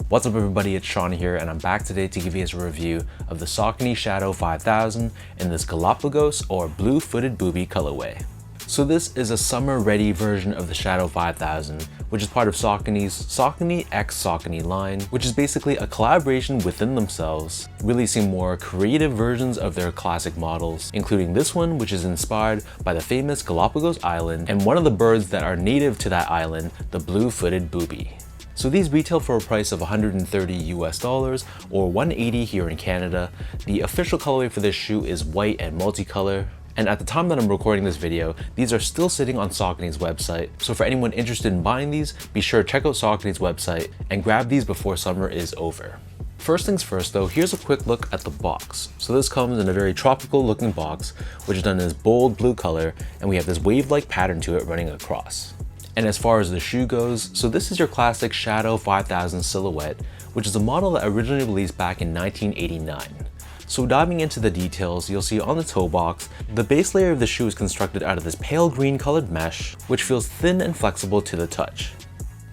What's up everybody, it's Sean here and I'm back today to give you guys a review of the Saucony Shadow 5000 in this Galapagos or blue-footed booby colorway. So this is a summer-ready version of the Shadow 5000, which is part of Saucony's Saucony x Saucony line, which is basically a collaboration within themselves, releasing more creative versions of their classic models, including this one, which is inspired by the famous Galapagos island and one of the birds that are native to that island, the blue-footed booby. So these retail for a price of $130 US or $180 here in Canada. The official colorway for this shoe is white and multicolor. And at the time that I'm recording this video, these are still sitting on Saucony's website. So for anyone interested in buying these, be sure to check out Saucony's website and grab these before summer is over. First things first though, here's a quick look at the box. So this comes in a very tropical looking box, which is done in this bold blue color, and we have this wave-like pattern to it running across. And as far as the shoe goes, so this is your classic Shadow 5000 silhouette, which is a model that originally released back in 1989. So diving into the details, you'll see on the toe box, the base layer of the shoe is constructed out of this pale green colored mesh, which feels thin and flexible to the touch.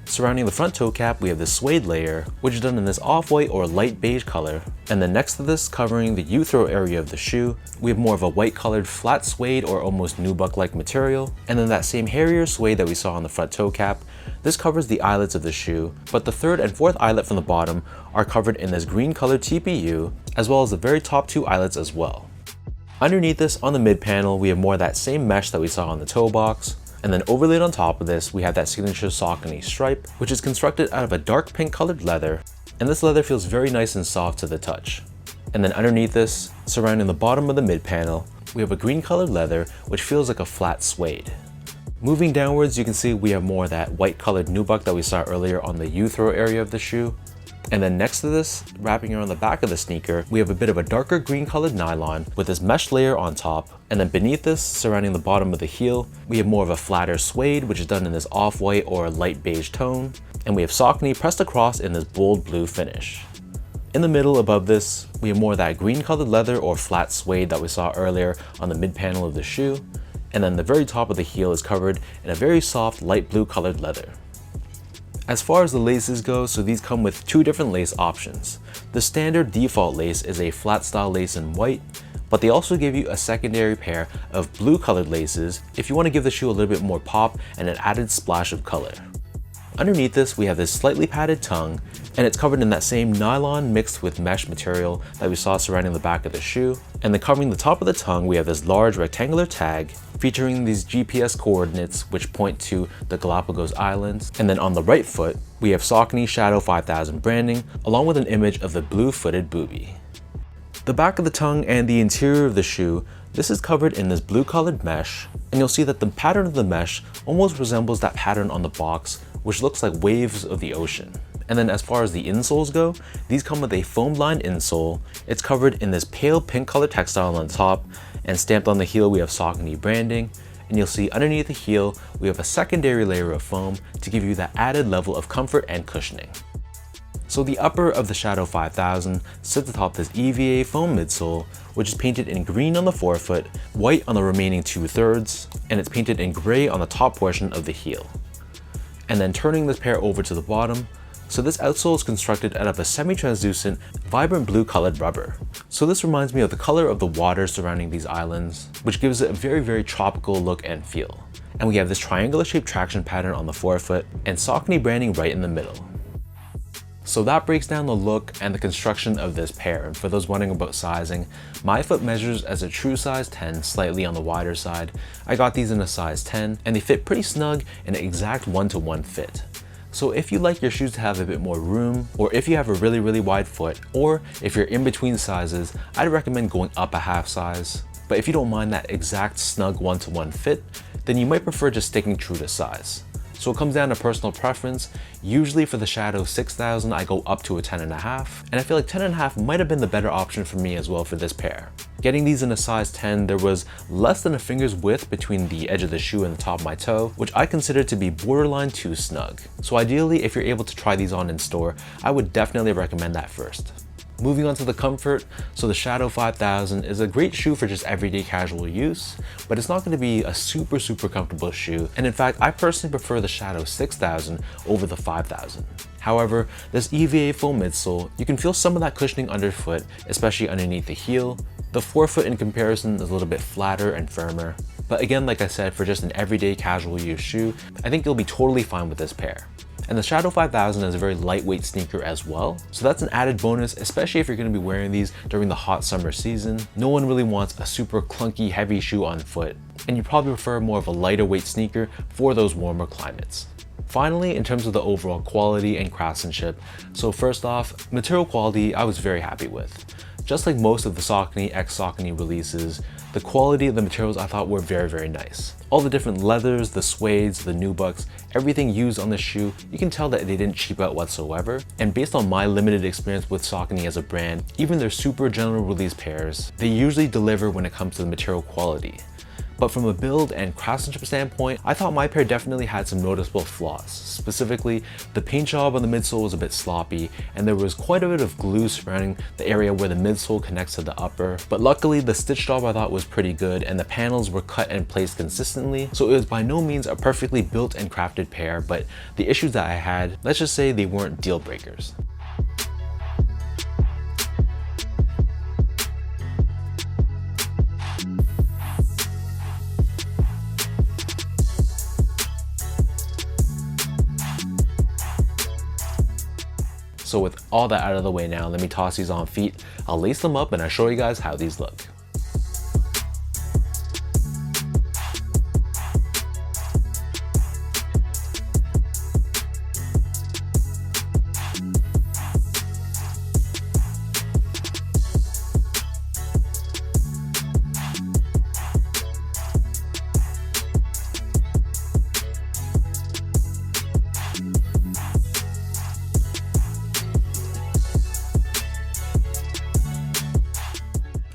Surrounding the front toe cap, we have this suede layer, which is done in this off-white or light beige color. And then next to this, covering the U-throw area of the shoe, we have more of a white colored flat suede or almost nubuck-like material. And then that same hairier suede that we saw on the front toe cap, this covers the eyelets of the shoe, but the third and fourth eyelet from the bottom are covered in this green colored TPU, as well as the very top two eyelets as well. Underneath this, on the mid panel, we have more of that same mesh that we saw on the toe box. And then overlaid on top of this, we have that signature Saucony stripe, which is constructed out of a dark pink colored leather, and this leather feels very nice and soft to the touch. And then underneath this, surrounding the bottom of the mid panel, we have a green colored leather, which feels like a flat suede. Moving downwards, you can see we have more of that white colored nubuck that we saw earlier on the U-throw area of the shoe. And then next to this, wrapping around the back of the sneaker, we have a bit of a darker green colored nylon with this mesh layer on top. And then beneath this, surrounding the bottom of the heel, we have more of a flatter suede, which is done in this off-white or light beige tone. And we have Saucony pressed across in this bold blue finish. In the middle above this, we have more of that green colored leather or flat suede that we saw earlier on the mid panel of the shoe. And then the very top of the heel is covered in a very soft light blue colored leather. As far as the laces go, so these come with two different lace options. The standard default lace is a flat style lace in white, but they also give you a secondary pair of blue colored laces if you want to give the shoe a little bit more pop and an added splash of color. Underneath this, we have this slightly padded tongue, and it's covered in that same nylon mixed with mesh material that we saw surrounding the back of the shoe. And then covering the top of the tongue, we have this large rectangular tag featuring these GPS coordinates which point to the Galapagos Islands. And then on the right foot, we have Saucony Shadow 5000 branding, along with an image of the blue-footed booby. The back of the tongue and the interior of the shoe, this is covered in this blue colored mesh, and you'll see that the pattern of the mesh almost resembles that pattern on the box, which looks like waves of the ocean. And then as far as the insoles go, these come with a foam lined insole. It's covered in this pale pink colored textile on the top, and stamped on the heel we have Saucony branding. And you'll see underneath the heel, we have a secondary layer of foam to give you that added level of comfort and cushioning. So the upper of the Shadow 5000 sits atop this EVA foam midsole, which is painted in green on the forefoot, white on the remaining 2/3, and it's painted in gray on the top portion of the heel. And then turning this pair over to the bottom, so this outsole is constructed out of a semi-translucent, vibrant blue colored rubber. So this reminds me of the color of the water surrounding these islands, which gives it a very tropical look and feel. And we have this triangular shaped traction pattern on the forefoot and Saucony branding right in the middle. So that breaks down the look and the construction of this pair. And for those wondering about sizing, my foot measures as a true size 10, slightly on the wider side. I got these in a size 10 and they fit pretty snug in an exact 1-to-1 fit. So if you like your shoes to have a bit more room, or if you have a really wide foot, or if you're in between sizes, I'd recommend going up a half size. But if you don't mind that exact snug 1-to-1 fit, then you might prefer just sticking true to size. So it comes down to personal preference. Usually for the Shadow 6000, I go up to a 10.5, and I feel like 10.5 might have been the better option for me as well for this pair. Getting these in a size 10, there was less than a finger's width between the edge of the shoe and the top of my toe, which I consider to be borderline too snug. So ideally, if you're able to try these on in store, I would definitely recommend that first. Moving on to the comfort, so the Shadow 5000 is a great shoe for just everyday casual use, but it's not going to be a super comfortable shoe, and in fact I personally prefer the Shadow 6000 over the 5000. However, this EVA foam midsole, you can feel some of that cushioning underfoot, especially underneath the heel. The forefoot in comparison is a little bit flatter and firmer. But again, like I said, for just an everyday casual use shoe, I think you'll be totally fine with this pair. And the Shadow 5000 is a very lightweight sneaker as well, so that's an added bonus, especially if you're going to be wearing these during the hot summer season. No one really wants a super clunky heavy shoe on foot, and you probably prefer more of a lighter weight sneaker for those warmer climates. Finally, in terms of the overall quality and craftsmanship, so first off, material quality I was very happy with. Just like most of the Saucony x Saucony releases, the quality of the materials I thought were very nice. All the different leathers, the suedes, the nubucks, everything used on the shoe, you can tell that they didn't cheap out whatsoever. And based on my limited experience with Saucony as a brand, even their super general release pairs, they usually deliver when it comes to the material quality. But from a build and craftsmanship standpoint, I thought my pair definitely had some noticeable flaws. Specifically, the paint job on the midsole was a bit sloppy, and there was quite a bit of glue surrounding the area where the midsole connects to the upper. But luckily, the stitch job I thought was pretty good, and the panels were cut and placed consistently, so it was by no means a perfectly built and crafted pair, but the issues that I had, let's just say they weren't deal breakers. So with all that out of the way now, let me toss these on feet. I'll lace them up and I'll show you guys how these look.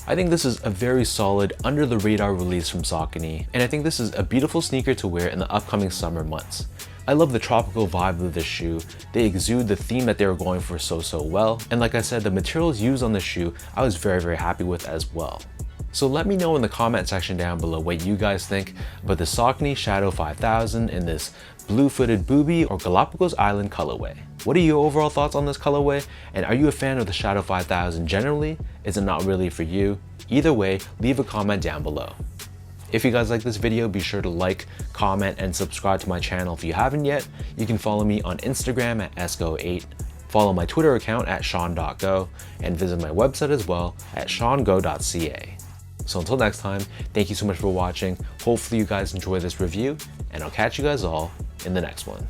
I think this is a very solid, under the radar release from Saucony, and I think this is a beautiful sneaker to wear in the upcoming summer months. I love the tropical vibe of this shoe. They exude the theme that they were going for so well, and like I said, the materials used on the shoe I was very happy with as well. So let me know in the comment section down below what you guys think about the Saucony Shadow 5000 in this blue-footed Booby or Galapagos Island colorway. What are your overall thoughts on this colorway? And are you a fan of the Shadow 5000 generally? Is it not really for you? Either way, leave a comment down below. If you guys like this video, be sure to like, comment, and subscribe to my channel if you haven't yet. You can follow me on Instagram at esco8, follow my Twitter account at sean.go, and visit my website as well at seango.ca. So until next time, thank you so much for watching. Hopefully you guys enjoy this review, and I'll catch you guys all in the next one.